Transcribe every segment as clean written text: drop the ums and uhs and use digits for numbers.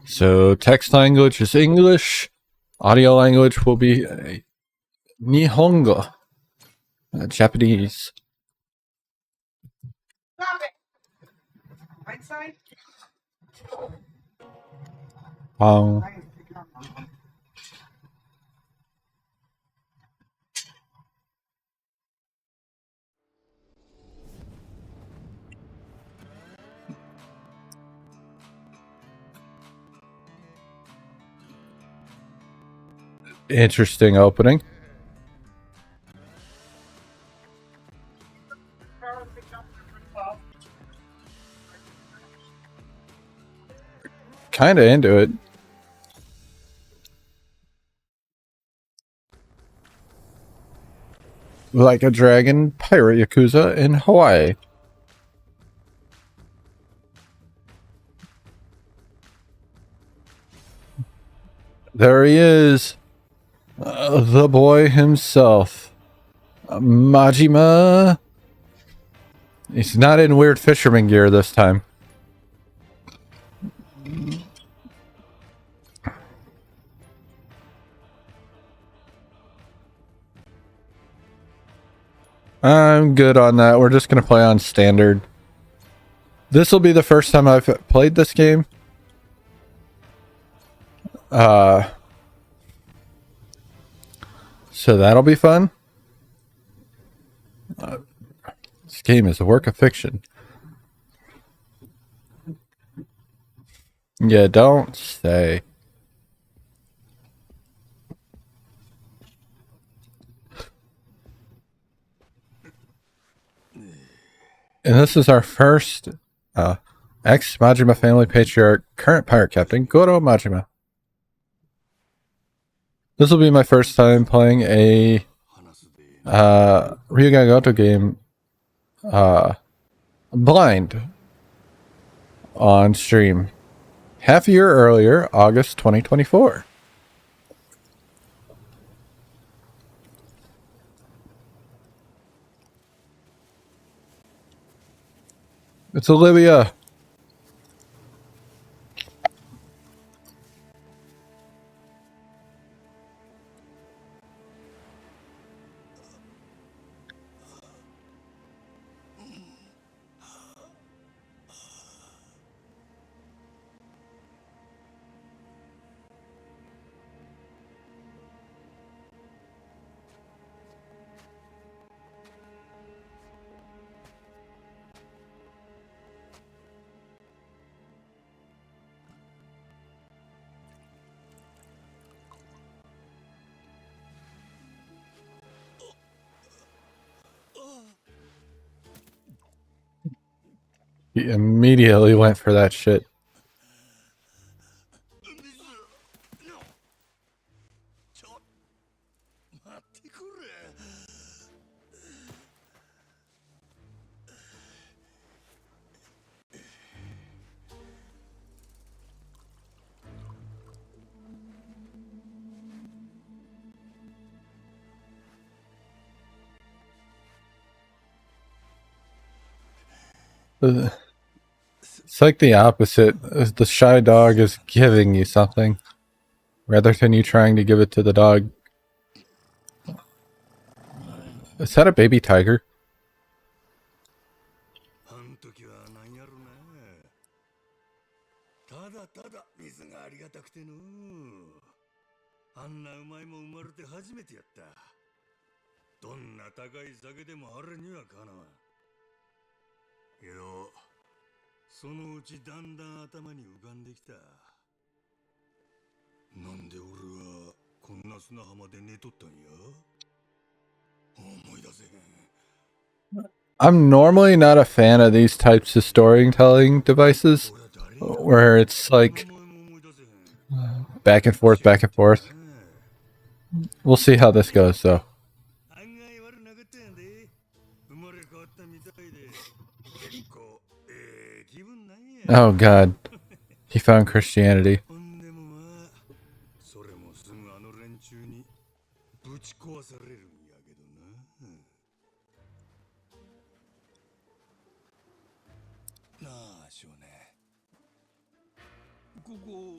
So text language is English. Audio language will be Nihongo, Japanese. Stop it. Right side. Interesting opening. Kind of into it. Like a dragon pirate Yakuza in Hawaii. There he is. The boy himself. Majima. He's not in weird fisherman gear this time. I'm good on that. We're just going to play on standard. This will be the first time I've played this game. So that'll be fun. This game is a work of fiction. Yeah, don't say. And this is our first ex-Majima family patriarch, current pirate captain, Goro Majima. This will be my first time playing a Ryuga Goto game blind on stream. Half a year earlier, August 2024. It's Olivia. He immediately went for that shit. It's like the opposite. The shy dog is giving you something rather than you trying to give it to the dog. Is that a baby tiger? I'm normally not a fan of these types of storytelling devices where it's like back and forth, back and forth. We'll see how this goes, though. Oh, God. He found Christianity. ここ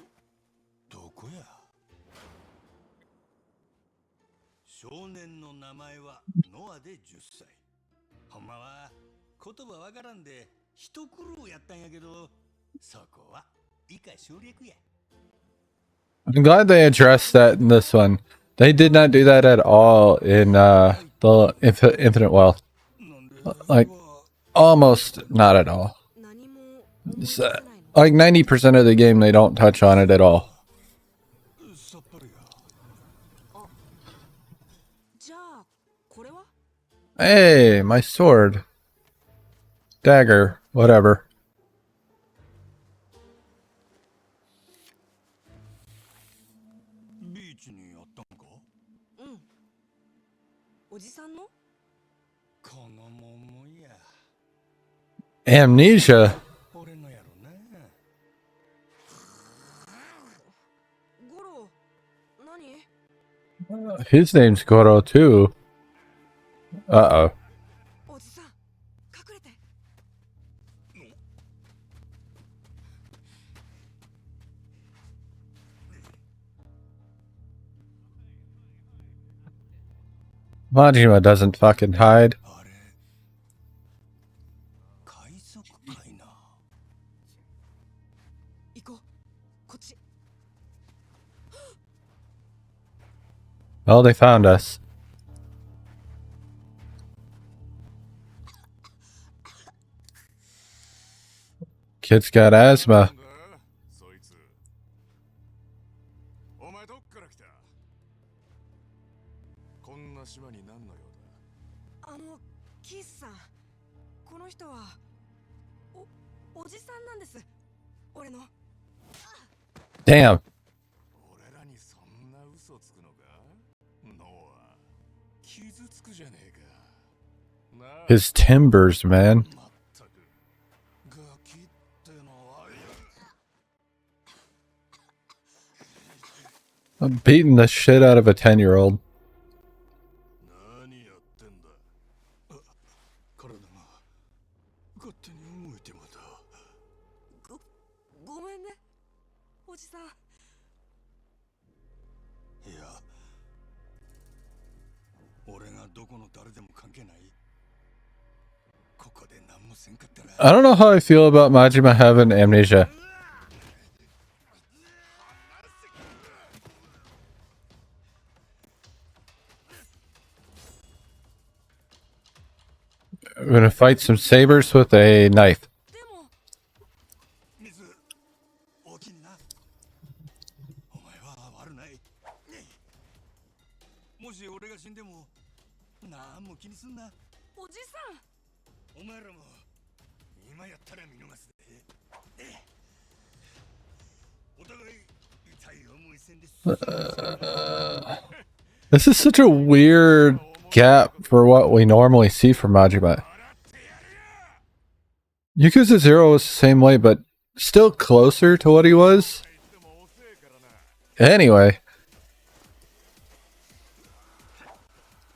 どこや。少年の名前はノアで10歳。ほんまは言葉わからんで一苦労やったんやけど、そこは以下省略や。 I'm glad they addressed that in this one. They did not do that at all in the Infinite Wealth. Like, almost not at all. It's, like 90% of the game, they don't touch on it at all. Hey, my sword. Dagger, whatever. Amnesia? His name's Goro too. Uh-oh. Majima doesn't fucking hide. Well, they found us. Kid's got asthma. Damn. His timbers, man. I'm beating the shit out of a 10-year-old. I don't know how I feel about Majima having amnesia. I'm gonna fight some sabers with a knife. This is such a weird gap for what we normally see from Majima. Yakuza 0 was the same way, but still closer to what he was. Anyway.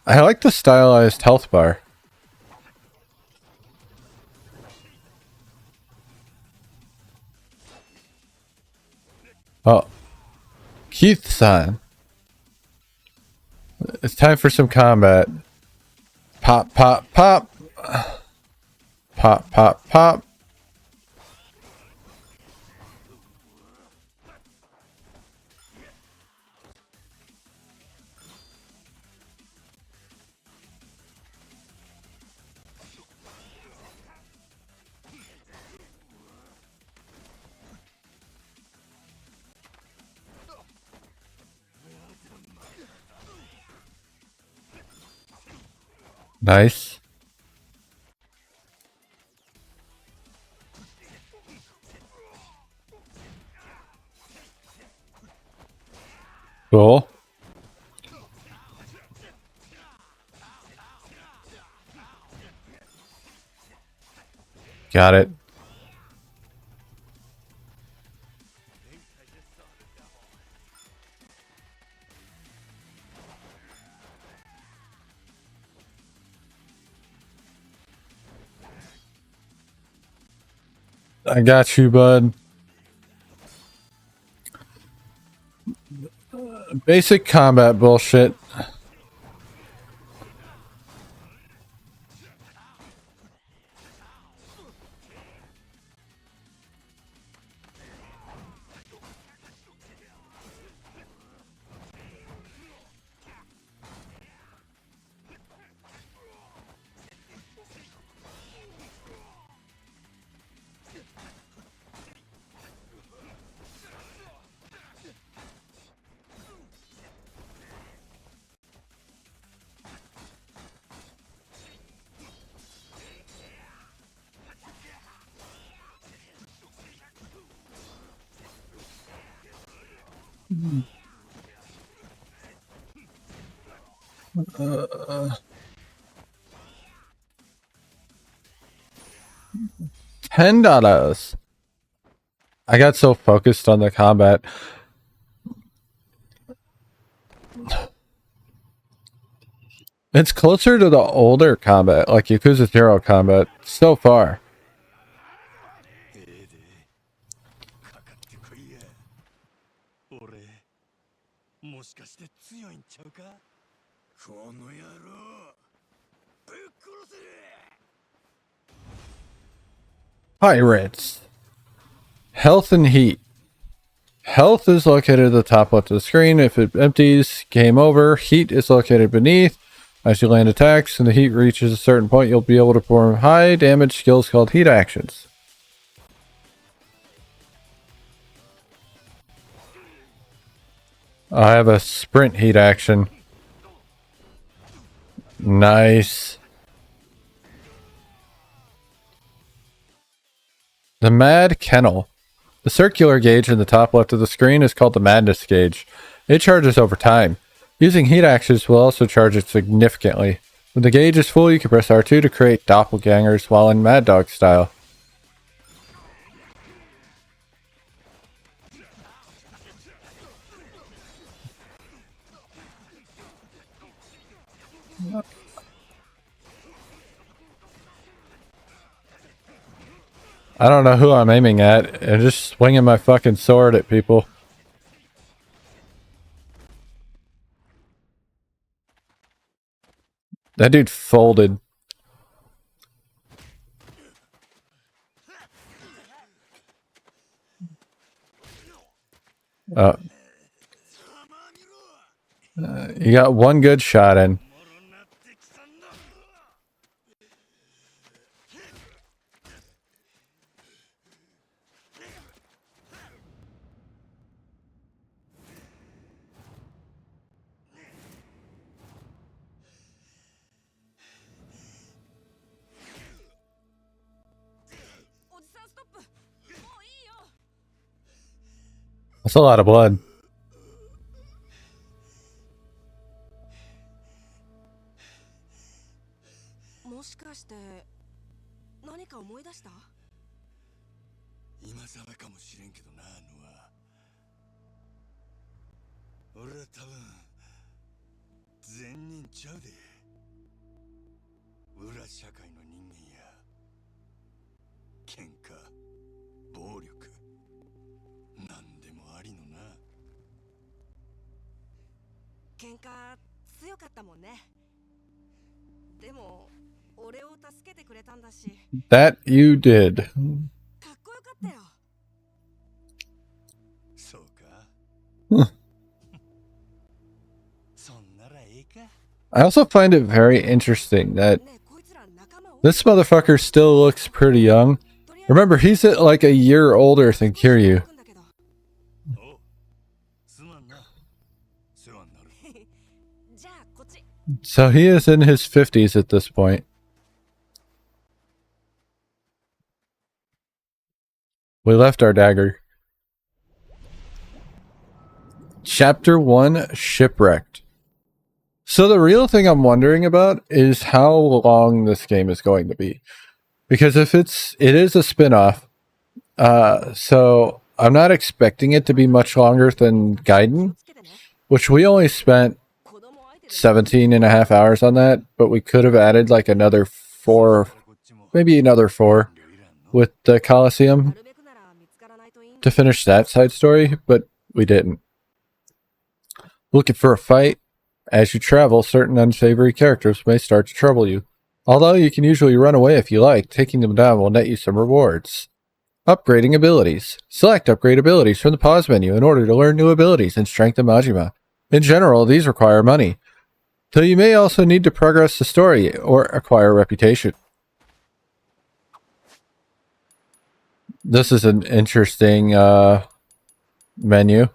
I like the stylized health bar. Oh. Keith-san. It's time for some combat. Pop, pop, pop. Pop, pop, pop. Nice. Cool. Got it. I got you, bud. Basic combat bullshit. $10. I got so focused on the combat. It's closer to the older combat, like Yakuza 0 combat, so far. かかってこいや。俺、もしかして強いんちゃうか？この野郎、ぶっ殺せ！ Pirates. Health and heat. Health is located at the top left of the screen. If it empties, game over. Heat is located beneath. As you land attacks and the heat reaches a certain point, you'll be able to perform high damage skills called heat actions. I have a sprint heat action. Nice. The Mad Kennel. The circular gauge in the top left of the screen is called the Madness gauge. It charges over time. Using heat actions will also charge it significantly. When the gauge is full, you can press R2 to create doppelgangers while in Mad Dog style. I don't know who I'm aiming at. I'm just swinging my fucking sword at people. That dude folded. You got one good shot in. That's a lot of blood. That you did. I also find it very interesting that this motherfucker still looks pretty young. Remember, he's at like a year older than Kiryu. So he is in his 50s at this point. We left our dagger. Chapter 1, Shipwrecked. So the real thing I'm wondering about is how long this game is going to be. Because if it is a spin-off, so I'm not expecting it to be much longer than Gaiden, which we only spent 17 and a half hours on that, but we could have added like another 4, maybe another 4 with the Coliseum to finish that side story, but we didn't. Looking for a fight? As you travel, certain unsavory characters may start to trouble you. Although you can usually run away if you like, taking them down will net you some rewards. Upgrading abilities. Select upgrade abilities from the pause menu in order to learn new abilities and strengthen Majima. In general, these require money, though you may also need to progress the story or acquire reputation. This is an interesting menu.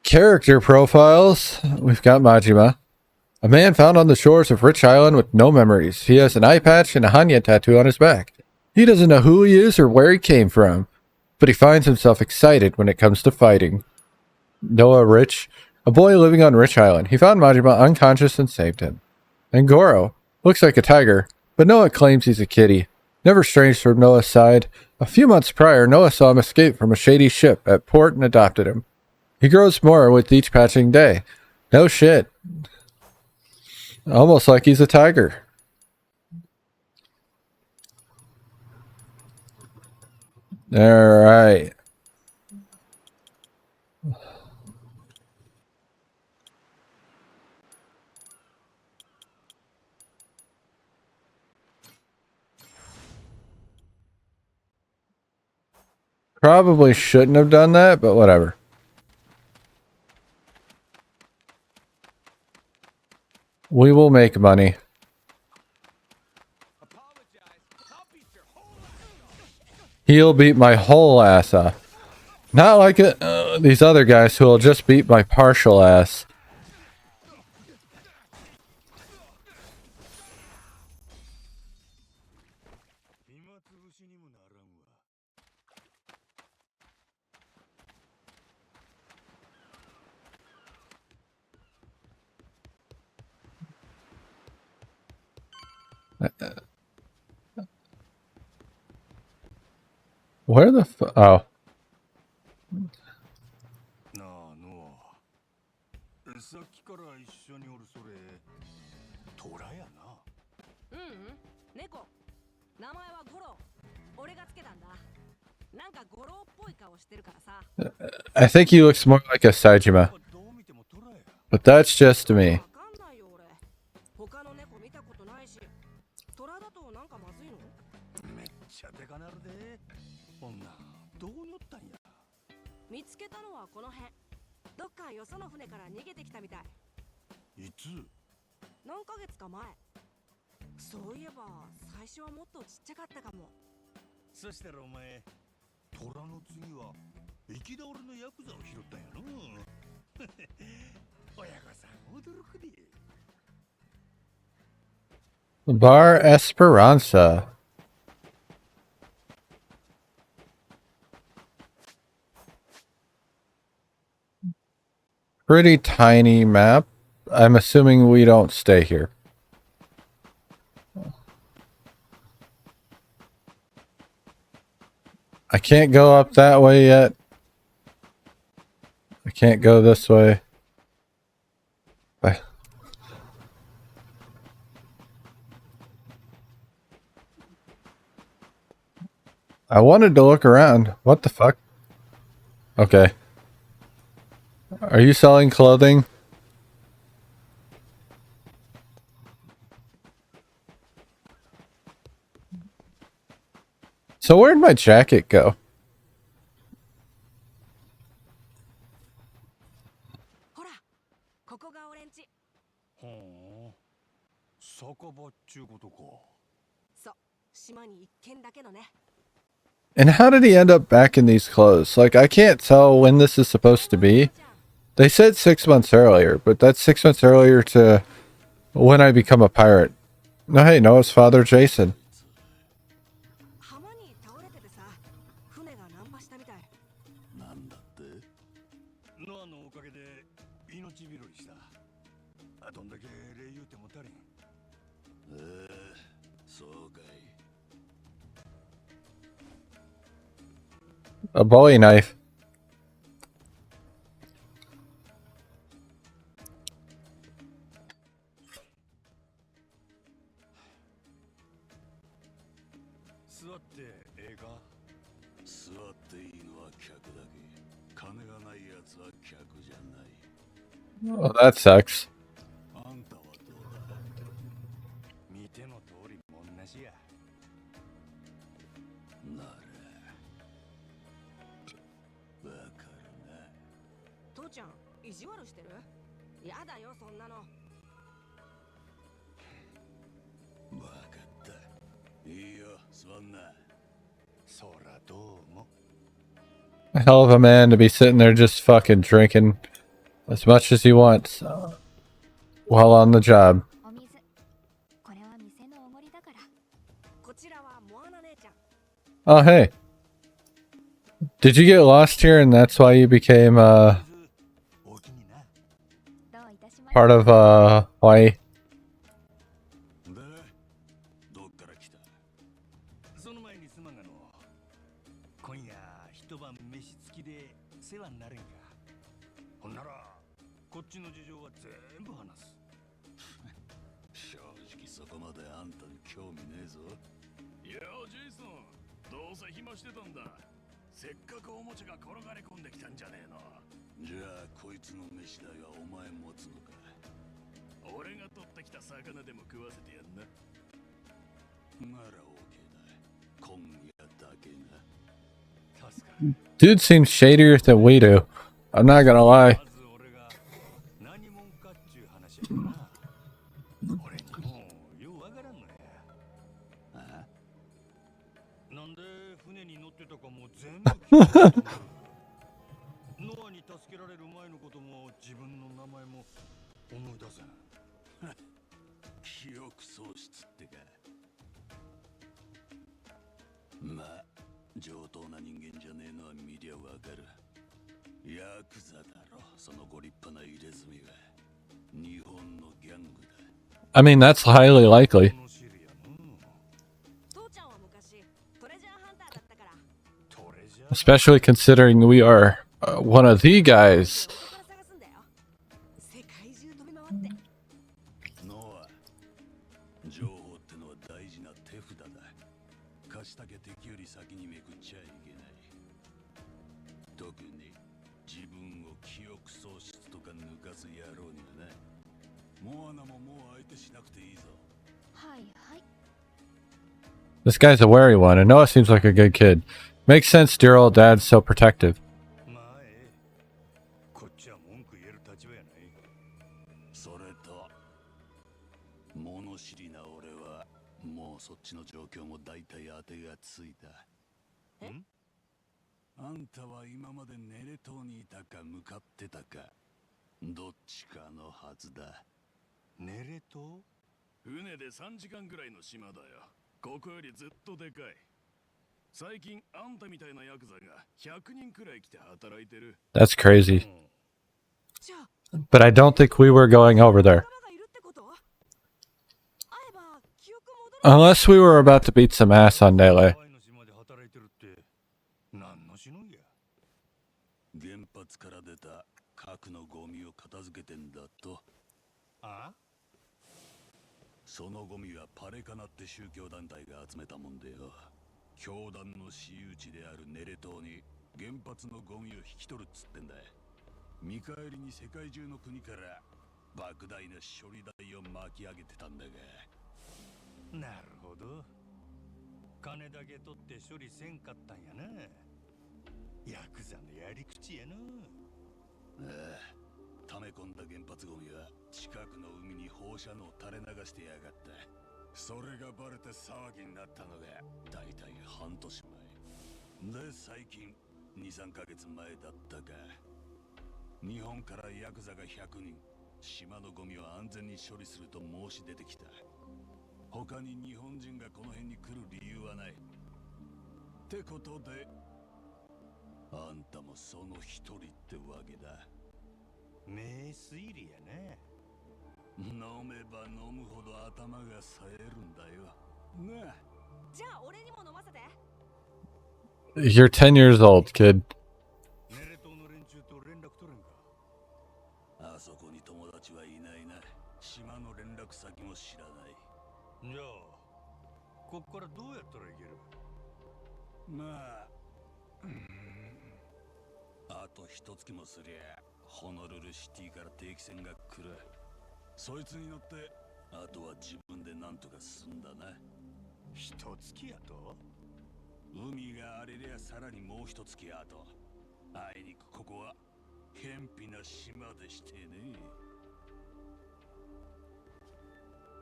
Character profiles. We've got Majima. A man found on the shores of Rich Island with no memories. He has an eye patch and a Hanya tattoo on his back. He doesn't know who he is or where he came from, but he finds himself excited when it comes to fighting. Noah Rich. A boy living on Rich Island. He found Majima unconscious and saved him. And Goro. Looks like a tiger, but Noah claims he's a kitty. Never strange from Noah's side. A few months prior, Noah saw him escape from a shady ship at port and adopted him. He grows more with each passing day. No shit. Almost like he's a tiger. Alright. Probably shouldn't have done that, but whatever. We will make money. He'll beat my whole ass off. Not like these other guys who will just beat my partial ass. Where the oh. なあノア、さっきから一緒におるそれトラやな。猫。名前はゴロ。俺がつけたんだ。なんかゴロっぽい顔してるからさ。I think he looks more like a Saejima. But that's just me. わかんないよ俺。他の猫見たことないし。トラだとなんかまずいの？めっちゃでかなるで。女どうにおったんや。見つけたのはこの辺。どっかよその船から逃げてきたみたい。いつ？何ヶ月か前。そういえば最初はもっとちっちゃかったかも。そしたらお前トラの次は生き倒れのヤクザを拾ったんやの。親御さん驚くで。Bar Esperanza. Pretty tiny map. I'm assuming we don't stay here. I can't go up that way yet. I can't go this way. Bye. I wanted to look around. What the fuck? Okay. Are you selling clothing? So where'd my jacket go? ほら、ここが俺んち。ほう、酒場っちゅうことか。そう、島に一軒だけのね。 And how did he end up back in these clothes? Like, I can't tell when this is supposed to be. They said 6 months earlier, but that's 6 months earlier to when I become a pirate. No, hey, Noah's father, Jason. 浜に倒れててさ、船が難破したみたい。なんだって？ノアのおかげで命拾いした。どんだけ礼言うても足りん。そうかい。A Bowie knife. 座ってええか？座っていいのは客だけ。金 Oh, that sucks. あんたはどうだ。見ての通り同じや。ならわかるな。父ちゃん意地悪してる？やだよそんなの。わかった。いいよ、すまんな。そらどうも。 A hell of a man to be sitting there just fucking drinking as much as he wants while on the job. お水これは店のおごりだから。こちらはモアナ姉ちゃん。 Oh, hey. Did you get lost here and that's why you became お気にな。どういたしまして。 part of Hawaii? で、どっから来た。その前にすまんがの。今夜一晩飯付きで世話になれんか。ほんならこっちの事情は全部話す。正直そこまであんたに興味ねえぞ。いやジェイソン、どうせ暇してたんだ。せっかくおもちゃが転がり込んできたんじゃねえの。じゃあこいつの飯代はお前持つのか。俺が取ってきた魚でも食わせてやんな。なら OK だ。今夜だけな。助かる。 Dude seems shadier than we do. I'm not gonna lie. まず俺が何者かっちゅう話やな。俺にもようわからんのや。あ？なんで船に乗ってたかも全部聞いてたんだ。ノアに助けられる前のことも自分の名前も思い出せん。記憶喪失ってか。まあ上等な人間じゃねえのは見りゃわかる。ヤクザだろ、そのご立派な入れ墨は。日本のギャングだ。 I mean, that's highly likely. このシリアの父ちゃんは昔トレジャーハンターだったから。トレジャー Especially considering we are one of the guys. ここから探すんだよ。世界中飛び回って。ノア、情報ってのは大事な手札だ。貸したけ敵より先にめくっちゃいけない。特に自分を記憶喪失とか抜かす野郎にはな。モアナももう相手しなくていいぞ。はいはい。 This guy's a wary one, and Noah seems like a good kid. Makes sense, dear old dad's so protective. まあこっちは文句言える立場やない。それと物知りな俺はもうそっちの状況も大体当てがついた。ん？あんたは今までネレ島にいたか向かってたかどっちかのはずだ。ネレ島？船で3時間ぐらいの島だよ。ここよりずっとでかい。最近あんたみたいなヤクザが100人くらい来て働いてる。 That's crazy. じゃあ But I don't think we were going over there. 仲間がいるってこと？会えば記憶戻る。 Unless we were about to beat some ass on Dele. ハワイの島で働いてるって何のしのぎや。原発から出た核のゴミを片付けてんだと。あ？そのゴミはパレカナって宗教団体が集めたもんでよ。教団の私有地であるネレ島に原発のゴミを引き取るっつってんだ。見返りに世界中の国から莫大な処理代を巻き上げてたんだが。なるほど。金だけ取って処理せんかったんやな。ヤクザのやり口やな。ああ、溜め込んだ原発ゴミは近くの海に放射能を垂れ流してやがった。それがバレて騒ぎになったのがだいたい半年前で、最近 2,3 ヶ月前だったか。日本からヤクザが100人島のゴミを安全に処理すると申し出てきた。他に日本人がこの辺に来る理由はないってことで、あんたもその一人ってわけだ。名推理やね。飲めば飲むほど頭が冴えるんだよなあ。じゃあ俺にも飲ませて。 You're 10 years old, kid. ネレ島の連中と連絡取れんか。あそこに友達はいないな。島の連絡先も知らない。じゃあこっからどうやったらいける？まあ、と一月もすりゃホノルルシティから定期船が来る。そいつに乗ってあとは自分でなんとかすんだな。一月やと海が荒れりゃさらにもう一月やと。あいにくここは偏僻な島でしてね。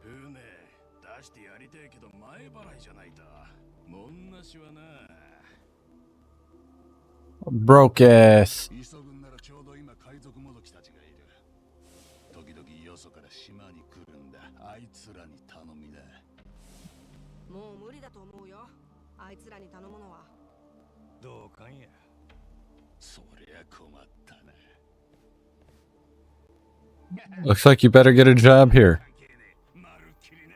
船出してやりてえけど前払いじゃないともんなしはな。 Broke ass. 急ぐんならちょうど今海賊もどきたちがいる。時々よそから島に来るんだ。あいつらに頼みだ。もう無理だと思うよ、あいつらに頼むのは。どうかんや。そりゃ困ったな。 Looks like you better get a job here. まるっきりな。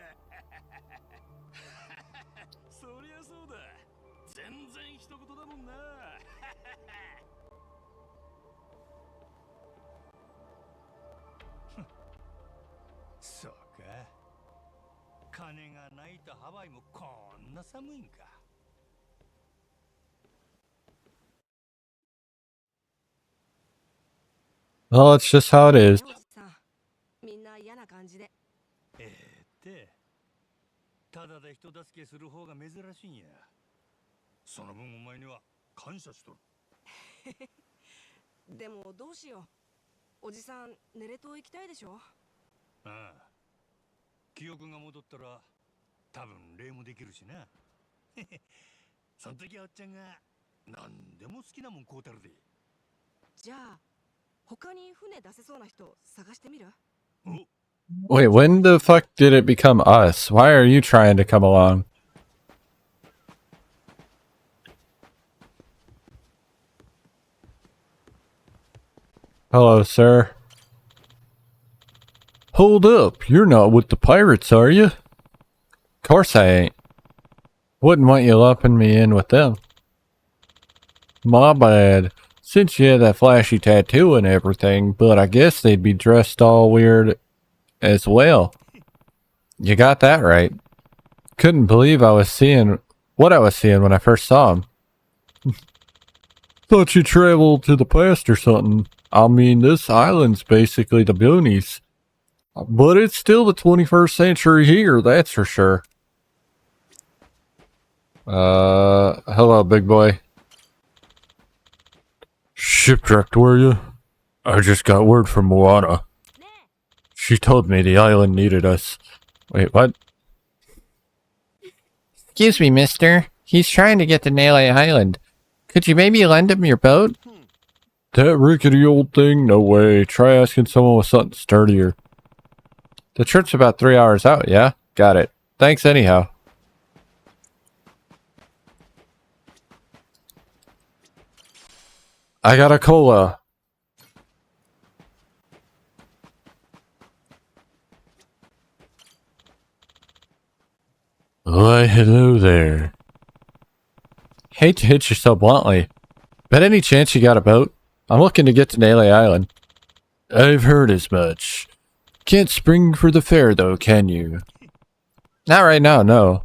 そりゃそうだ。全然一言だもんな。そうか。金がないとハワイもこんな寒いんか。Well, it's just how it is. おじさん、みんな嫌な感じで。ただで人助けする方が珍しいんや。その分お前には感謝しとる。でもどうしよう、おじさん寝れと行きたいでしょ。ああ、記憶が戻ったら多分礼もできるしな。その時はおっちゃんが何でも好きなもん買うたるで。じゃあ他に船出せそうな人探してみる？ Wait, when the fuck did it become us? Why are you trying to come along? Hello, sir. Hold up, you're not with the pirates, are you? Course I ain't. Wouldn't want you lumping me in with them. My bad. Since you had that flashy tattoo and everything, but I guess they'd be dressed all weird as well. You got that right. Couldn't believe I was seeing what I was seeing when I first saw him. Thought you traveled to the past or something. I mean, this island's basically the boonies. But it's still the 21st century here, that's for sure. Hello, big boy. Shipwrecked, were you? I just got word from Moana. She told me the island needed us. Wait, what? Excuse me, mister. He's trying to get to Nele Island. Could you maybe lend him your boat? That rickety old thing? No way. Try asking someone with something sturdier. The trip's about 3 hours out, yeah? Got it. Thanks anyhow. I got a cola. Why, hello there. Hate to hit you so bluntly, but any chance you got a boat? I'm looking to get to Nele Island. I've heard as much. Can't spring for the fair though, can you? Not right now, no.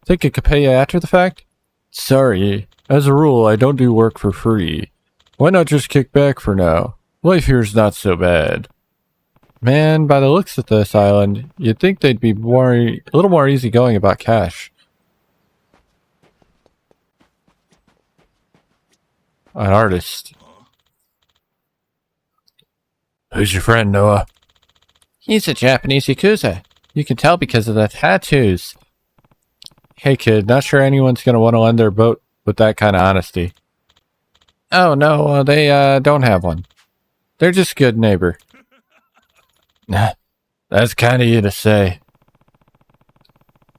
Think I could pay you after the fact? Sorry. As a rule, I don't do work for free. Why not just kick back for now? Life here's not so bad. Man, by the looks of this island, you'd think they'd be a little more easygoing about cash. An artist. Who's your friend, Noah? He's a Japanese Yakuza. You can tell because of the tattoos. Hey kid, not sure anyone's gonna want to lend their boat with that kind of honesty. Oh no, they don't have one. They're just good neighbor. Nah, that's kind of you to say.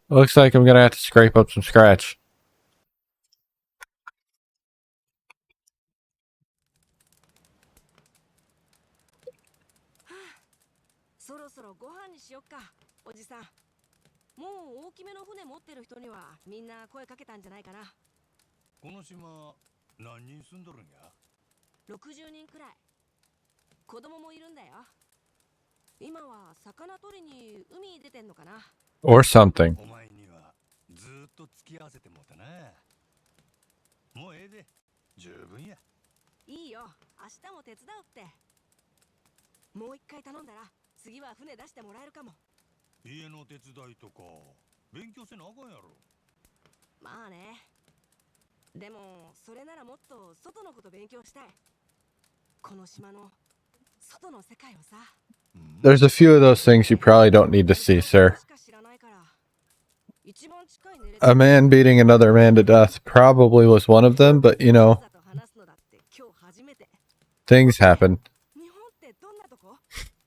Looks like I'm gonna have to scrape up some scratch. そろそろご飯にしよっか、おじさん。もう大きめの船持ってる人にはみんな声かけたんじゃないかな。この島何人住んどるんや。60人くらい。子供もいるんだよ。今は魚取りに海に出てんのかな。Or something. お前にはずっと付き合わせてもうたな。もうええで、十分や。いいよ、明日も手伝うって。もう一回頼んだら次は船出してもらえるかも。家の手伝いとか勉強せなあかんやろ。まあね。でもそれならもっと外のこと勉強したい。この島の外の世界をさ。There's a few of those things you probably don't need to see, sir. しか知らないから。一番近い寝れ A man beating another man to death probably was one of them, but you know, と話すのだって今日初めて。 things happen. 日本ってどんなとこ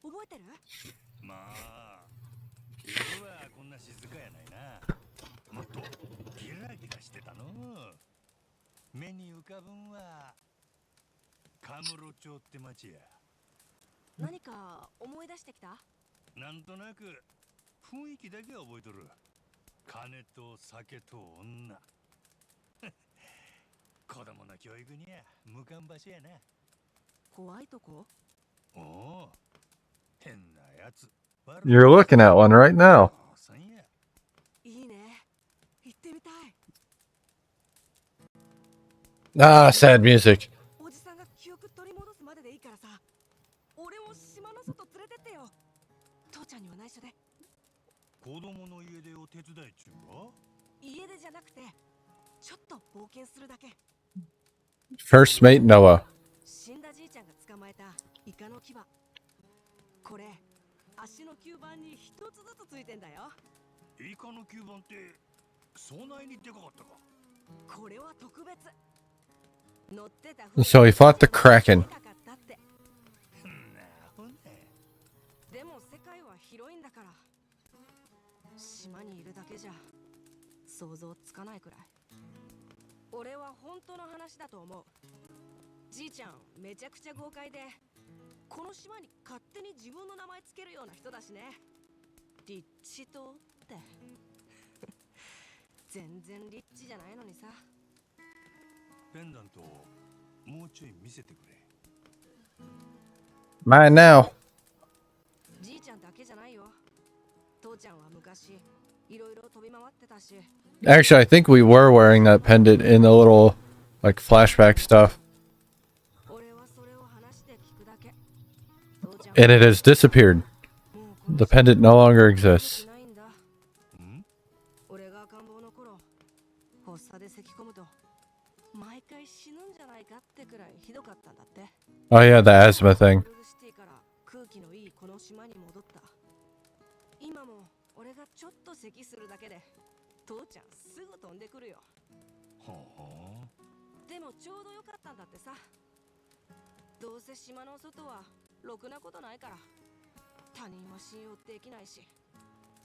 覚えてる？まあ夜はこんな静かやないな。もっとギラギラしてたの。目に浮かぶんはカムロ町って町や。何か思い出してきた？なんとなく雰囲気だけは覚えとる。金と酒と女。子供の教育には無関場所やな。怖いとこ？おお、変なやつ。 You're looking at one right now. さんや。いいね。行ってみたい。 Ah, sad music. おじさんが記憶取り戻すまででいいからさ、俺を島の外連れてってよ。父ちゃんには内緒で。子供の家出を手伝いちゅうか？家出じゃなくてちょっと冒険するだけ。 First mate Noah. 死んだじいちゃんが捕まえたイカの牙。これ足の吸盤に一つずつついてんだよ。イカの吸盤ってそんなにでかかったか？これは特別。乗ってた So he fought the Kraken. でも世界は広いんだから、島にいるだけじゃ想像つかないくらい。俺は本当の話だと思う。じいちゃんめちゃくちゃ豪快で、この島に勝手に自分の名前つけるような人だしね。リッチ島って全然リッチじゃないのにさ。ペンダントもうちょい見せてくれ。 Mine now. じいちゃんだけじゃないよ。父ちゃんは昔いろいろ飛び回ってたし。 Actually, I think we were wearing that pendant in the little, like, flashback stuff. 俺はそれを話して聞くだけ。 And it has disappeared. The pendant no longer exists. 俺が赤ん坊の頃、発作で咳き込むと毎回死ぬんじゃないかってくらいひどかったんだって。 Oh yeah, the asthma thing. シティから空気のいいこの島に戻った。今も俺がちょっと咳するだけで父ちゃんすぐ飛んでくるよ。でもちょうどよかったんだってさ。どうせ島の外はろくなことないから。他人は信用できないし、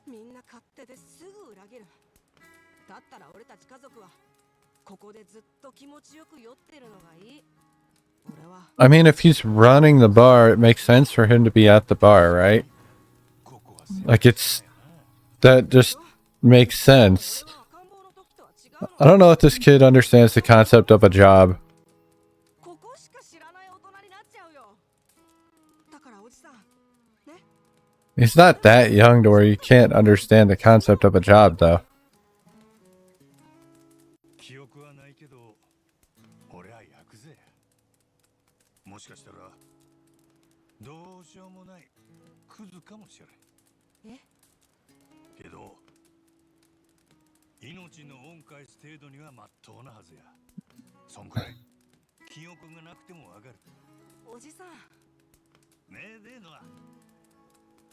みんな勝手ですぐ裏切る。だったら俺たち家族はここでずっと気持ちよく酔ってるのがいい。 I mean, if he's running the bar, it makes sense for him to be at the bar, right? Like, that just makes sense. I don't know if this kid understands the concept of a job. He's not that young to where you can't understand the concept of a job, though. 記憶はないけど、俺はヤクザや。もしかしたらどうしようもないクズかもしれん。けど命の恩返す程度にはまっとうなはずや。そんくらい記憶がなくてもわかる。おじさん。ねえでのは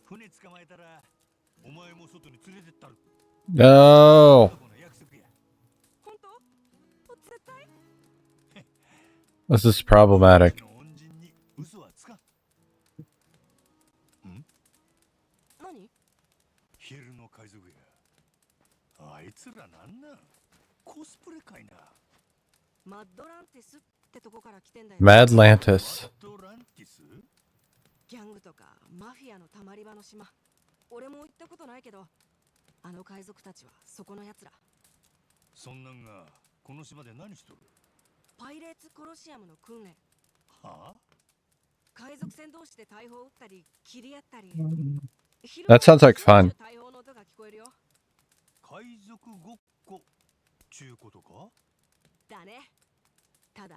船捕まえたらお前も外に連れてったる。 No. This is problematic. 昼の海賊や。あいつらなんなん？コスプレかいな。マッドランティスってとこから来てんだよ。 Madlantis. ギャングとかマフィアのたまり場の島。俺も行ったことないけど、あの海賊たちはそこのやつら。そんなんがこの島で何しとる？パイレーツコロシアムの訓練。はあ？海賊船同士で大砲撃ったり切り合ったり。 That sounds like fun. 海賊ごっこちゅうことか？だね。ただ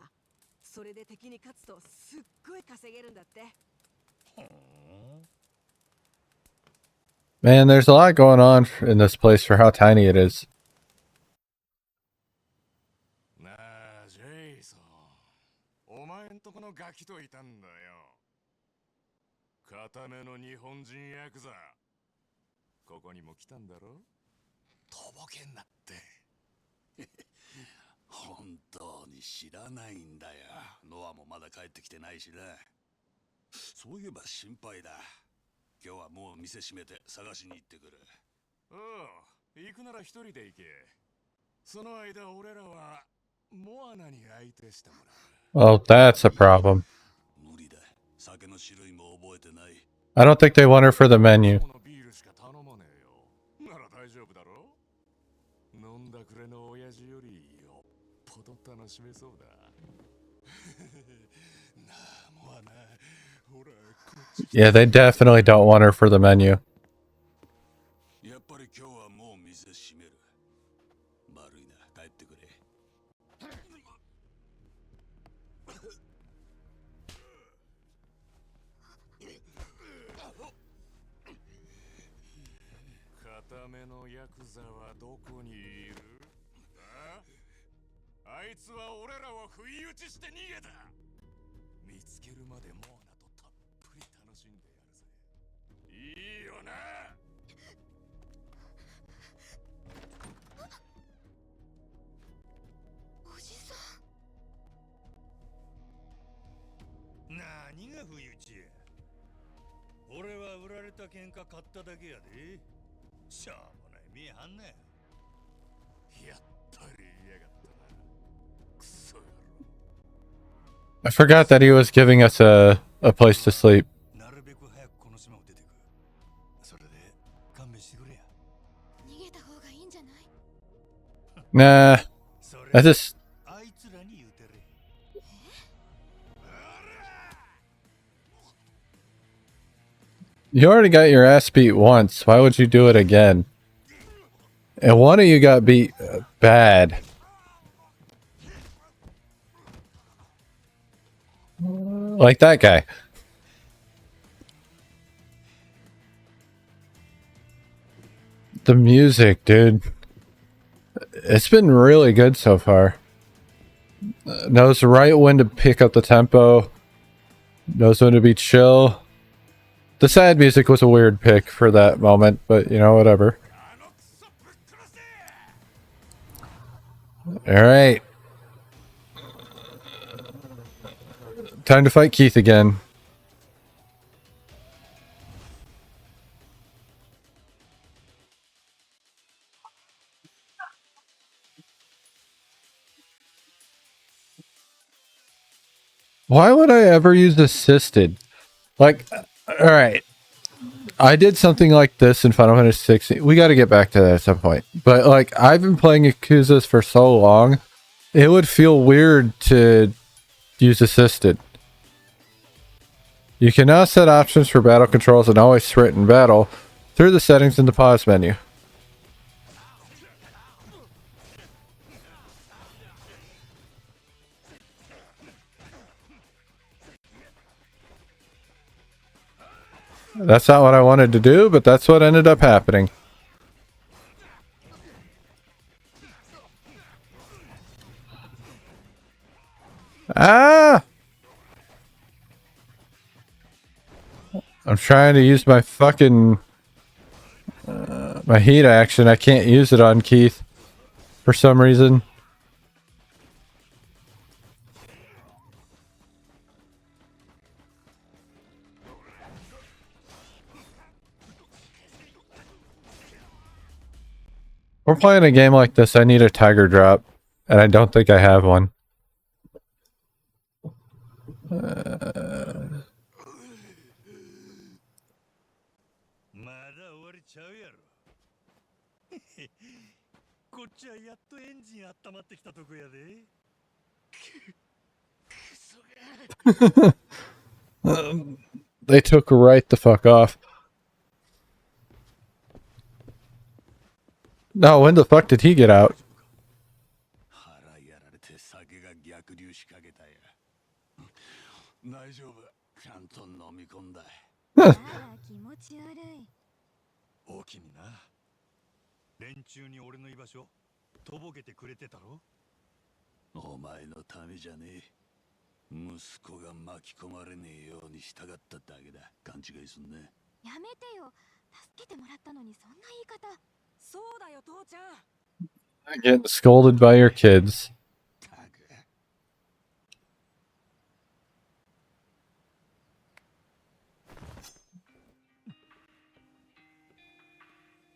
それで敵に勝つとすっごい稼げるんだって。 Man, there's a lot going on in this place for how tiny it is. なあ、ジェイソン。お前んとこのガキといたんだよ。固めの日本人ヤクザ。ここにも来たんだろ。とぼけんなって。本当に知らないんだよ。ノアもまだ帰ってきてないしな。そういえば心配だ。今日はもう店閉めて探しに行ってくる。おう、行くなら一人で行け。その間俺らはモアナに相手してもらう。Oh, that's a problem. 無理だ。酒の種類も覚えてない。I don't think they want her for the menu. このビールしか頼まねえよ。なら大丈夫だろ。飲んだくれの親父よりよっぽど楽しめそうだ。なあ、モアナ。ほら、こっち。 Yeah, they definitely don't want her for the menu. やっぱり今日はもう店閉める。悪いな、帰ってくれ。固めのヤクザはどこにいる？あいつは俺らを不意打ちして逃げた。見つけるまでモアナとたっぷり楽しんでやるぜ。いいよな。おじさん。何が不意打ちや。俺は売られた喧嘩買っただけやで。しょうもない見えはんね。やっぱり言いやがったな。クソ野郎。 I forgot that he was giving us a place to sleep. なるべく早くこの島を出てく。それで勘弁してくれや。逃げた方がいいんじゃない？ Nah, それ I just... あいつらに言うてる。You already got your ass beat once. Why would you do it again? And one of you got beat bad. Like that guy. The music, dude. It's been really good so far. Knows right when to pick up the tempo. Knows when to be chill. The sad music was a weird pick for that moment, but you know, whatever. Alright. Time to fight Keith again. Why would I ever use assisted? Like, alright. I did something like this in Final Fantasy 16. We got to get back to that at some point. But, like, I've been playing Yakuza for so long, it would feel weird to use assisted. You can now set options for battle controls and always sprint in battle through the settings in the pause menu. That's not what I wanted to do, but that's what ended up happening. Ah! I'm trying to use my fucking... my heat action. I can't use it on Keith. For some reason. We're playing a game like this, I need a tiger drop. And I don't think I have one. They took right the fuck off. No, when the fuck did he get out? 大丈夫。ちゃんと飲み込んだ。あら気持ち悪い。おおきにな。連中に俺の居場所とぼけてくれてたろ。お前のためじゃねえ。息子が巻き込まれねえようにしたかっただけだ。勘違いすんな。やめてよ。助けてもらったのにそんな言い方。そうだよ父ちゃん。 Getting scolded by your kids. たく。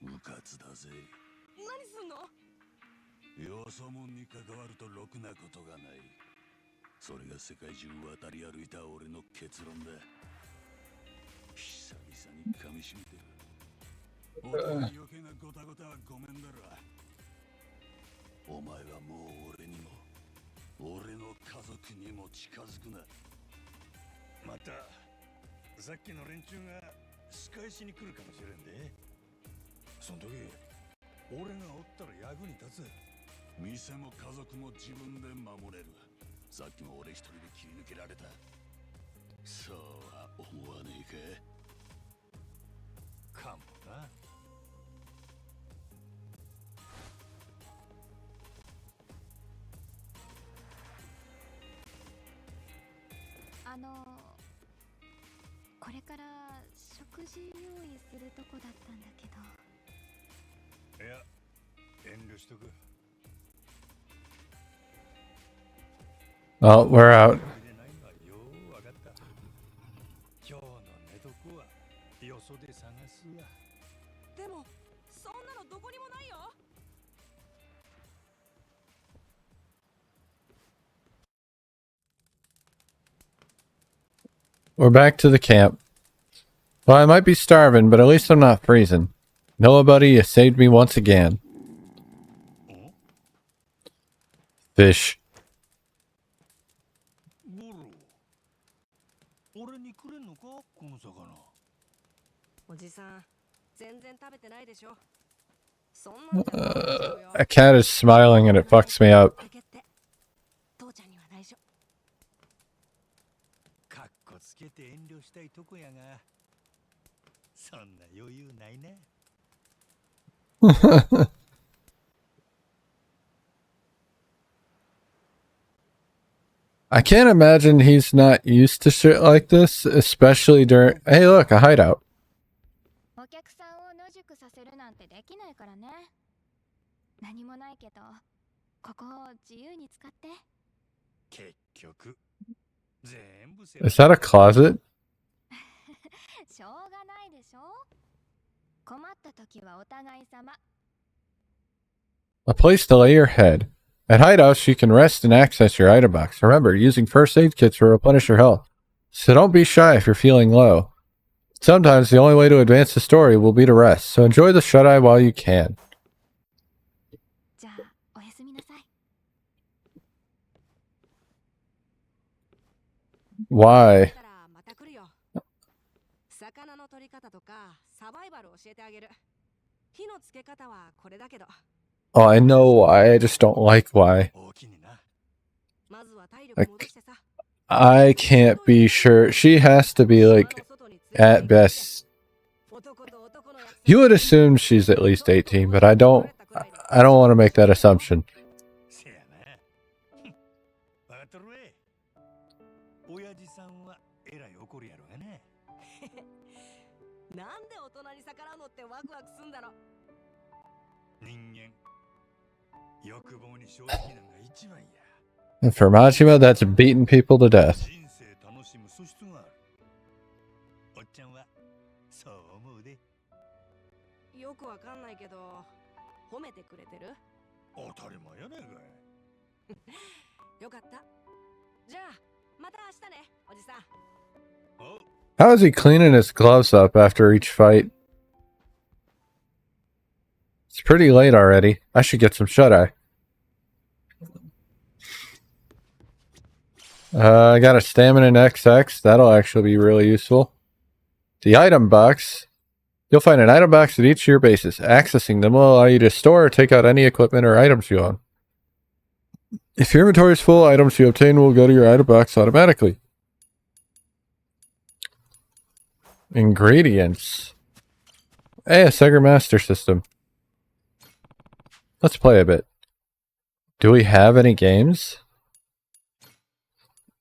うかつだぜ。何すんの？よそ者に関わるとろくなことがない。それが世界中渡り歩いた俺の結論だ。久々に噛みしめてる。俺に余計なゴタゴタはごめんだろ。お前はもう俺にも俺の家族にも近づくな。またさっきの連中が仕返しに来るかもしれんで。その時俺がおったら役に立つ。店も家族も自分で守れる。さっきも俺一人で切り抜けられた。そうは思わねえか。かもな。これから食事用意するとこだったんだけど。いや、遠慮しとく。Oh, we're out. でないのはようわかった。今日の寝床はよそで探すわ。でもそんなのどこにもないよ。We're back to the camp. Well, I might be starving, but at least I'm not freezing. Noah, buddy, you saved me once again. Fish. ゴロ、俺にくれんのかこの魚。おじさん全然食べてないでしょ。そんなんじゃ食べちゃうよ。 A cat is smiling and it fucks me up. だけって父ちゃんには内緒。かっこつけて遠慮したいとこやが、そんな余裕ないな。I can't imagine he's not used to shit like this, especially during... Hey, look, a hideout. お客さんを野宿させるなんてできないからね。何もないけど、ここを自由に使って。結局、全部 Is that a closet? しょうがないでしょ。困った時はお互い様。A place to lay your head. At hideouts, you can rest and access your item box. Remember, using first aid kits will replenish your health. So don't be shy if you're feeling low. Sometimes the only way to advance the story will be to rest, so enjoy the shut-eye while you can. じゃあ、おやすみなさい。Why? だからまた来るよ。魚の取り方とかサバイバル教えてあげる。火のつけ方はこれだけど。 Oh, I know why, I just don't like why. 大きにな。まずは体力戻してさ。 I can't be sure. She has to be, like, at best... You would assume she's at least 18, but I don't want to make that assumption. せやな。わかっとるわい。親父さんはえらい怒るやろがね。なんで大人に逆らうのってワクワクすんだろ。人間、欲望に正直なんが一番や。 And for Majima, that's beating people to death. 人生楽しむ素質がある。おっちゃんはそう思うで。よくわかんないけど、褒めてくれてる？当たり前やねんかい。よかった。じゃあ、また明日ね、おじさん。おう。 How is he cleaning his gloves up after each fight? It's pretty late already. I should get some shut-eye. I got a stamina in XX. That'll actually be really useful. The item box. You'll find an item box at each of your bases. Accessing them will allow you to store or take out any equipment or items you own. If your inventory is full, items you obtain will go to your item box automatically. Ingredients. Hey, a Sega Master System. Let's play a bit. Do we have any games?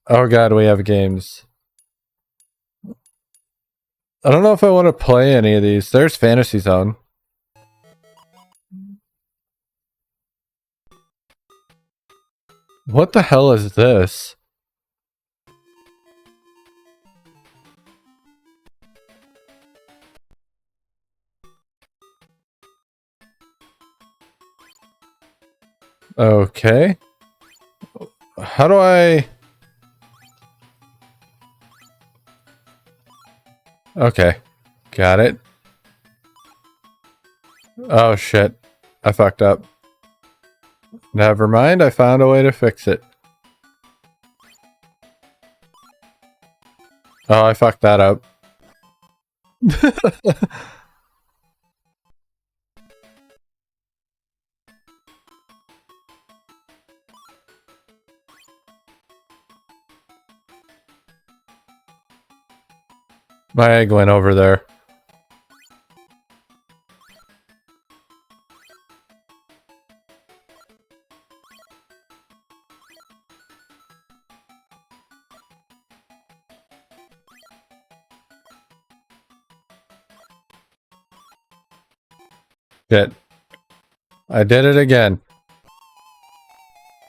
Oh god, we have games. I don't know if I want to play any of these. There's Fantasy Zone. What the hell is this? Okay. How do I... Okay. Got it. Oh shit. I fucked up. Never mind, I found a way to fix it. Oh, I fucked that up. My egg went over there. Shit. I did it again.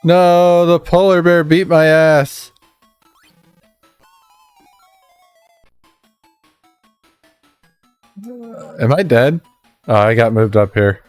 No, the polar bear beat my ass. Am I dead? Oh, I got moved up here.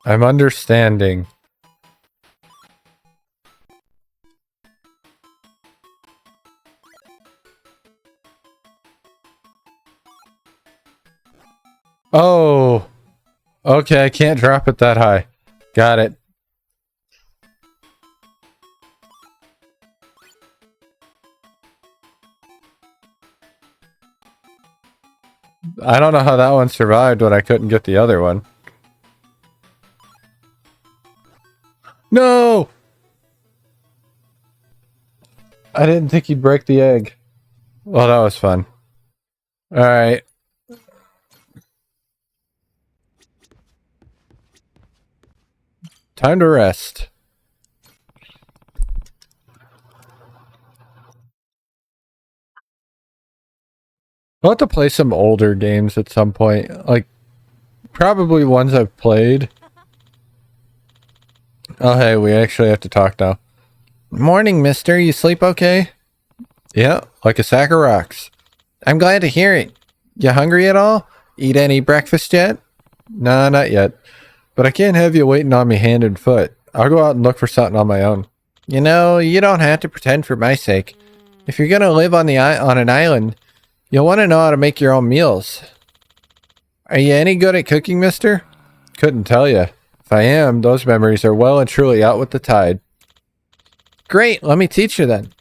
I'm understanding. Oh. Okay, I can't drop it that high. Got it. I don't know how that one survived when I couldn't get the other one. No! I didn't think he'd break the egg. Well, that was fun. Alright. Time to rest. I'll have to play some older games at some point. Like, probably ones I've played. Oh, hey, we actually have to talk now. Morning, mister. You sleep okay? Yeah, like a sack of rocks. I'm glad to hear it. You hungry at all? Eat any breakfast yet? Nah, not yet. But I can't have you waiting on me hand and foot. I'll go out and look for something on my own. You know, you don't have to pretend for my sake. If you're gonna live on an island, you'll want to know how to make your own meals. Are you any good at cooking, mister? Couldn't tell you. If I am, those memories are well and truly out with the tide. Great, let me teach you then.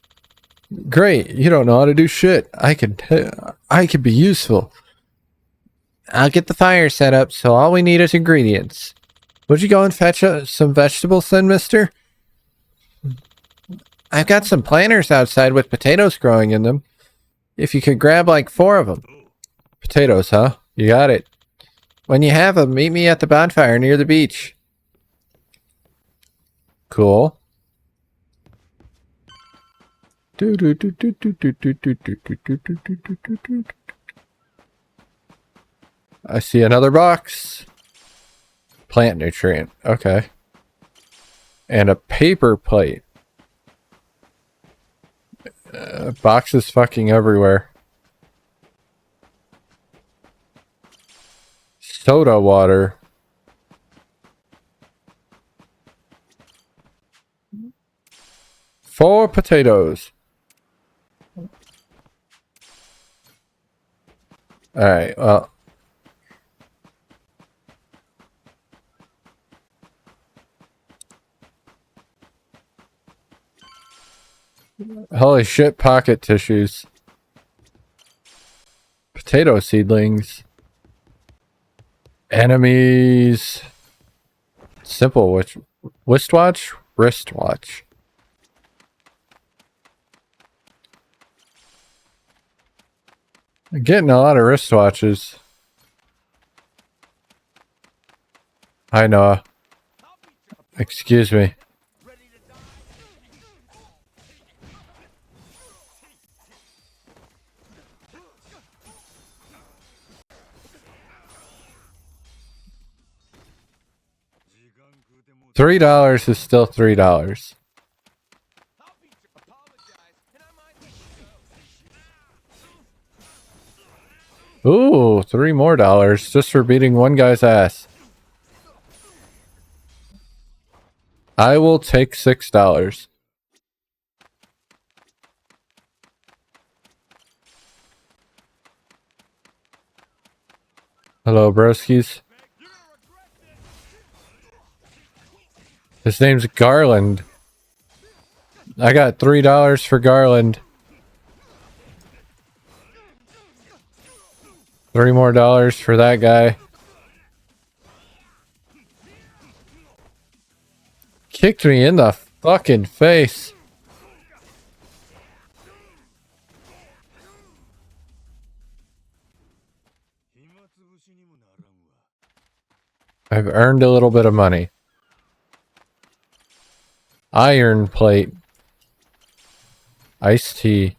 Great, you don't know how to do shit. I could be useful. I'll get the fire set up, so all we need is ingredients. Would you go and fetch some vegetables then, mister? I've got some planters outside with potatoes growing in them. If you could grab like 4 of them. Potatoes, huh? You got it. When you have them, meet me at the bonfire near the beach. Cool. I see another box. Plant nutrient. Okay. And a paper plate. Boxes fucking everywhere. Soda water. Four potatoes. Alright, well. Holy shit, pocket tissues. Potato seedlings. Enemies. Simple wristwatch? Wristwatch. I'm getting a lot of wristwatches. Hi, Noah. Excuse me. $3 is still $3. Ooh, $3 more just for beating one guy's ass. I will take $6. Hello, broskies. His name's Garland. I got $3 for Garland. $3 more for that guy. Kicked me in the fucking face. I've earned a little bit of money. Iron plate. Iced tea.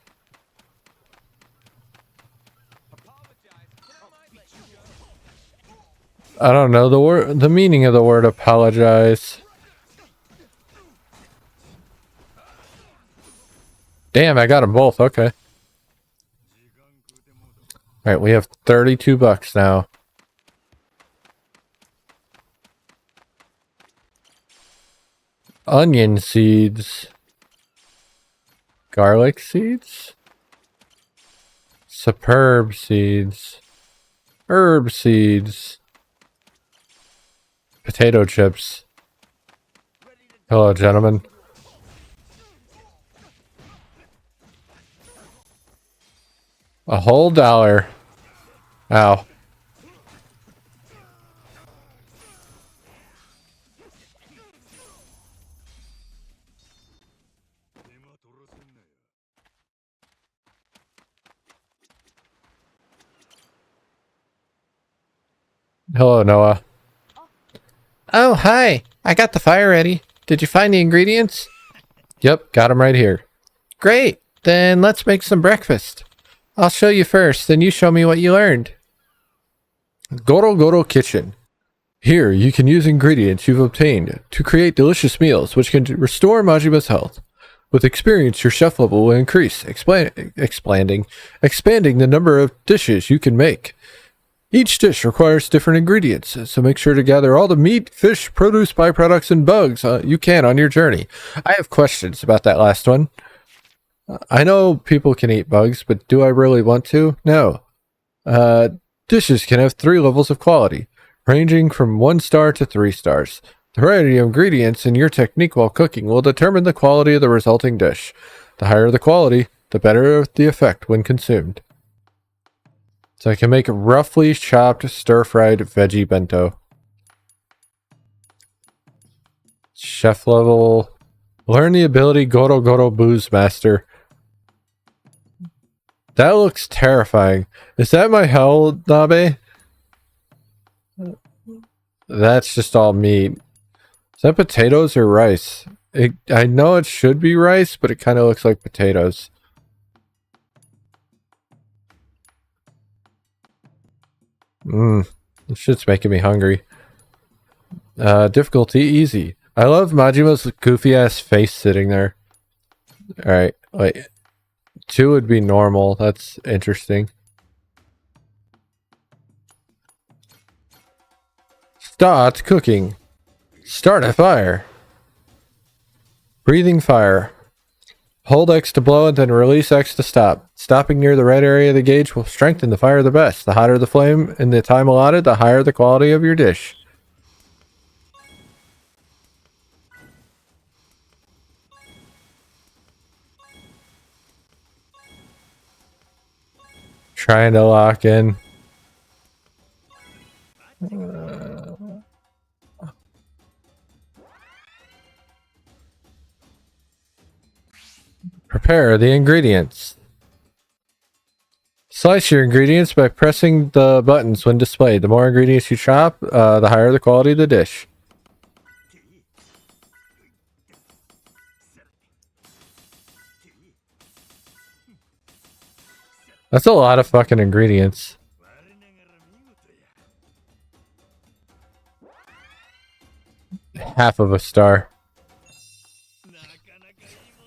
I don't know the meaning of the word apologize. Damn, I got them both. Okay. Alright, we have $32 now. Onion seeds. Garlic seeds. Superb seeds. Herb seeds. Potato chips. Hello, gentlemen. A whole $1. Ow. Hello, Noah. Oh, hi. I got the fire ready. Did you find the ingredients? Yep, got them right here. Great. Then let's make some breakfast. I'll show you first, then you show me what you learned. Goro Goro Kitchen. Here, you can use ingredients you've obtained to create delicious meals which can restore Majima's health. With experience, your chef level will increase, expanding the number of dishes you can make. Each dish requires different ingredients, so make sure to gather all the meat, fish, produce, byproducts, and bugs you can on your journey. I have questions about that last one. I know people can eat bugs, but do I really want to? No. Dishes can have 3 levels of quality, ranging from 1 star to 3 stars. The variety of ingredients and your technique while cooking will determine the quality of the resulting dish. The higher the quality, the better the effect when consumed. So I can make a roughly chopped stir-fried veggie bento. Chef level. Learn the ability Goro Goro Booze Master. That looks terrifying. Is that my hell, Nabe? That's just all meat. Is that potatoes or rice? I know it should be rice, but it kind of looks like potatoes. This shit's making me hungry. Difficulty easy. I love Majima's goofy ass face sitting there. Alright, wait. 2 would be normal. That's interesting. Start cooking. Start a fire. Breathing fire. Hold X to blow and then release X to stop. Stopping near the red area of the gauge will strengthen the fire the best. The hotter the flame in the time allotted, the higher the quality of your dish. trying to lock in. Prepare the ingredients. Slice your ingredients by pressing the buttons when displayed. The more ingredients you chop, the higher the quality of the dish. That's a lot of fucking ingredients. Half of a star.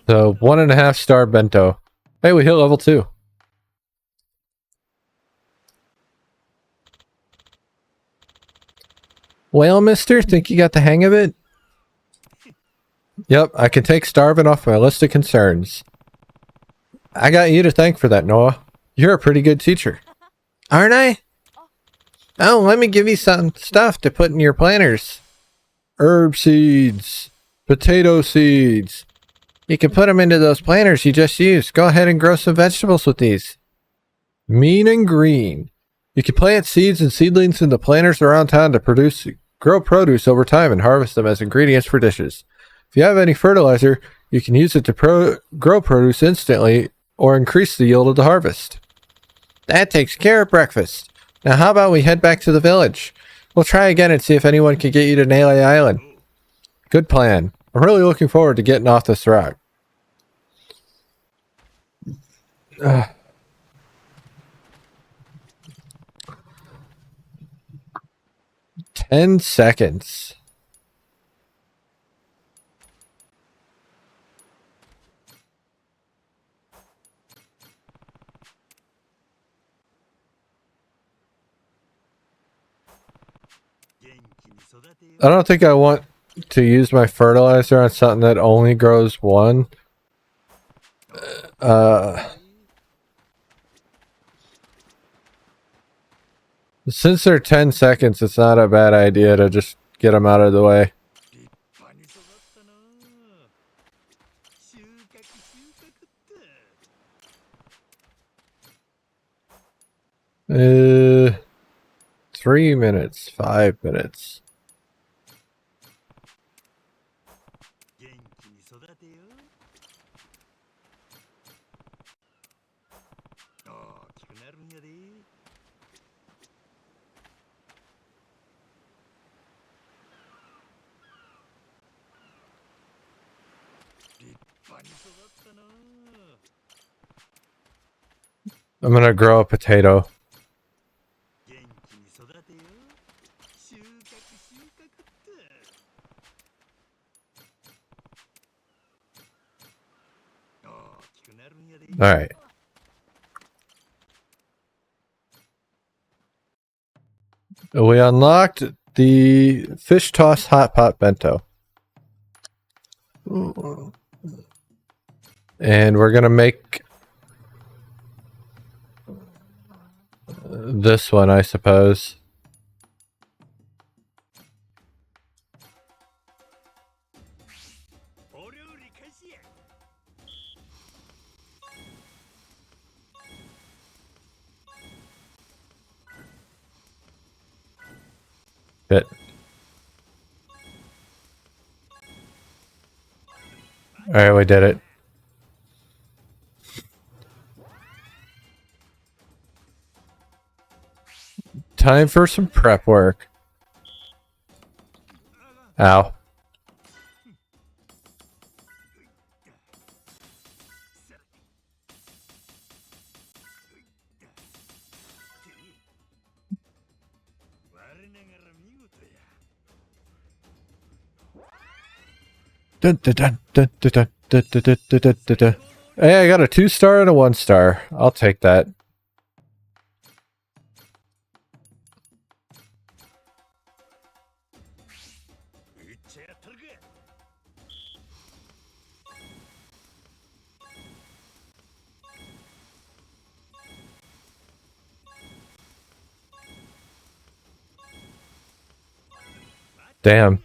So 1.5 star bento. Hey, we hit level 2. Well, mister, think you got the hang of it? Yep, I can take starving off my list of concerns. I got you to thank for that, Noah. You're a pretty good teacher. Aren't I? Oh, let me give you some stuff to put in your planters. Herb seeds. Potato seeds. You can put them into those planters you just used. Go ahead and grow some vegetables with these. Mean and green. You can plant seeds and seedlings in the planters around town to grow produce over time and harvest them as ingredients for dishes. If you have any fertilizer, you can use it to grow produce instantly or increase the yield of the harvest. That takes care of breakfast. Now how about we head back to the village? We'll try again and see if anyone can get you to Nele Island. Good plan. I'm really looking forward to getting off this rock. 10 seconds. I don't think I want to use my fertilizer on something that only grows one. Since they're 10 seconds, it's not a bad idea to just get them out of the way. Uh, 3 minutes, 5 minutes. I'm gonna grow a potato. Alright. We unlocked the fish toss hot pot bento. And we're gonna make this one, I suppose. Shit. Alright, we did it. Time for some prep work. Ow. Dun, dun, dun, dun, dun, dun, dun, dun, dun, dun, dun, dun. Hey, I got a 2-star and a 1-star. I'll take that. Damn.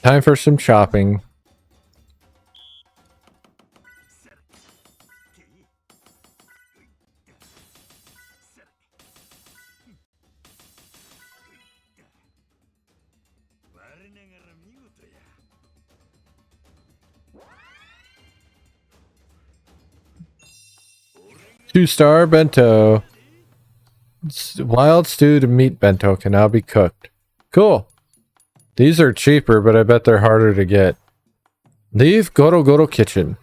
Time for some shopping. 2-star bento. Wild stewed meat bento can now be cooked. Cool. These are cheaper, but I bet they're harder to get. Leave Goro Goro Kitchen.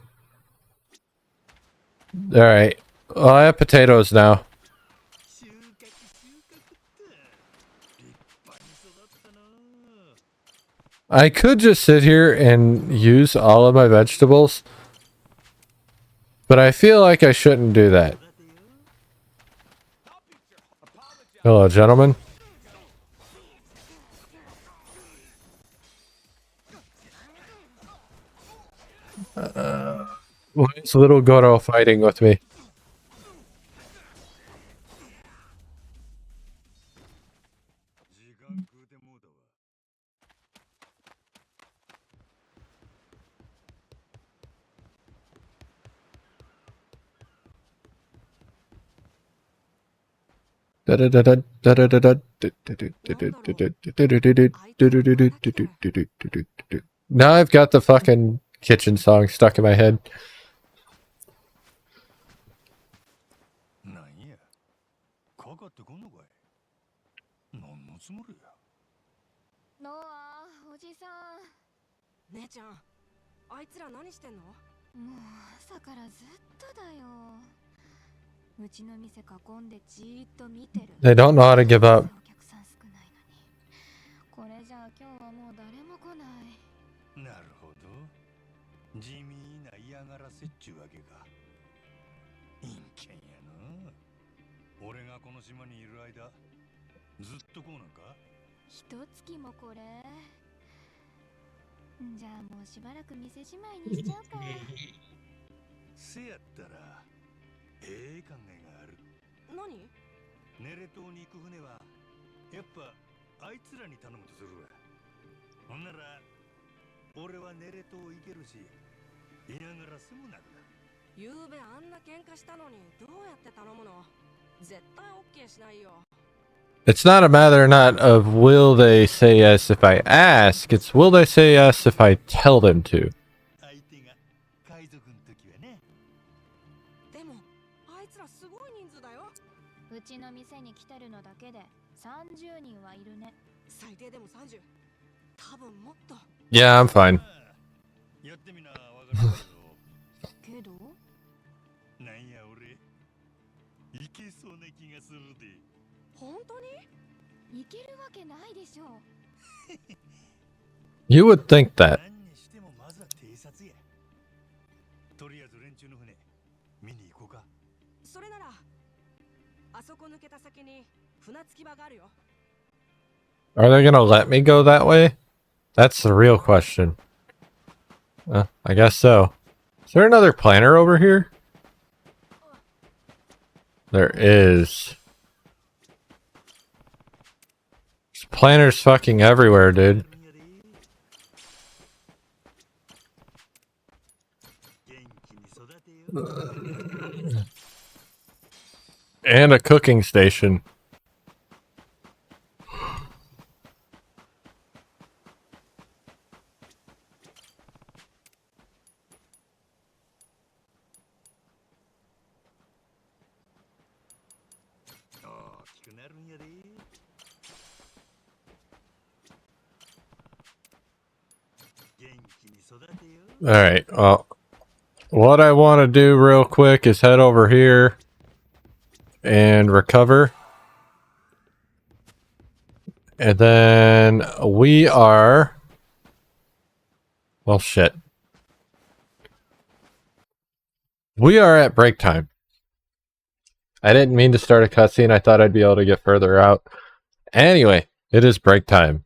Alright. Well, I have potatoes now. I could just sit here and use all of my vegetables, but I feel like I shouldn't do that. Hello, gentlemen. Why is little Goro fighting with me? Now I've got the fucking kitchen song stuck in my head. なんや、かかってこんのかい。何のつもりや。ノア、おじさん。姉ちゃん、あいつら何してんの？もう朝からずっとだよ。うちの店囲んでじーっと見てる。 They don't know how to give up. お客さん少ないのに。これじゃあ今日はもう誰も来ない。なるほど。地味な嫌がらせっちゅうわけか。陰険やな。俺がこの島にいる間、ずっとこうなんか？一月もこれ。じゃあもうしばらく店じまいにしちゃうか。せやったら、ええ考えがある。何？ネレ島に行く船は、やっぱあいつらに頼むとするわ。ほんなら、俺はネレ島行けるし、いながら済むなるだ。ゆうべあんな喧嘩したのにどうやって頼むの？絶対オッケーしないよ。It's not a matter not of will they say yes if I ask, it's will they say yes if I tell them to. 相手が海賊の時はね。でもあいつらすごい人数だよ。うちの店に来てるのだけで30人はいるね。最低でも30。多分もっと。Yeah, I'm fine. やってみなわかるけどけど。なんや俺、いけそうな気がするで。本当に？いけるわけないでしょ。You would think that. 何にしてもまずは偵察や。とりあえず連中の船見に行こうか。それならあそこ抜けた先に船着き場があるよ。 Are they gonna let me go that way? That's the real question. I guess so. Is there another planter over here? There is. There's planters fucking everywhere, dude. And a cooking station. Alright, well, what I want to do real quick is head over here and recover. And then we are... Well, shit. We are at break time. I didn't mean to start a cutscene. I thought I'd be able to get further out. Anyway, it is break time.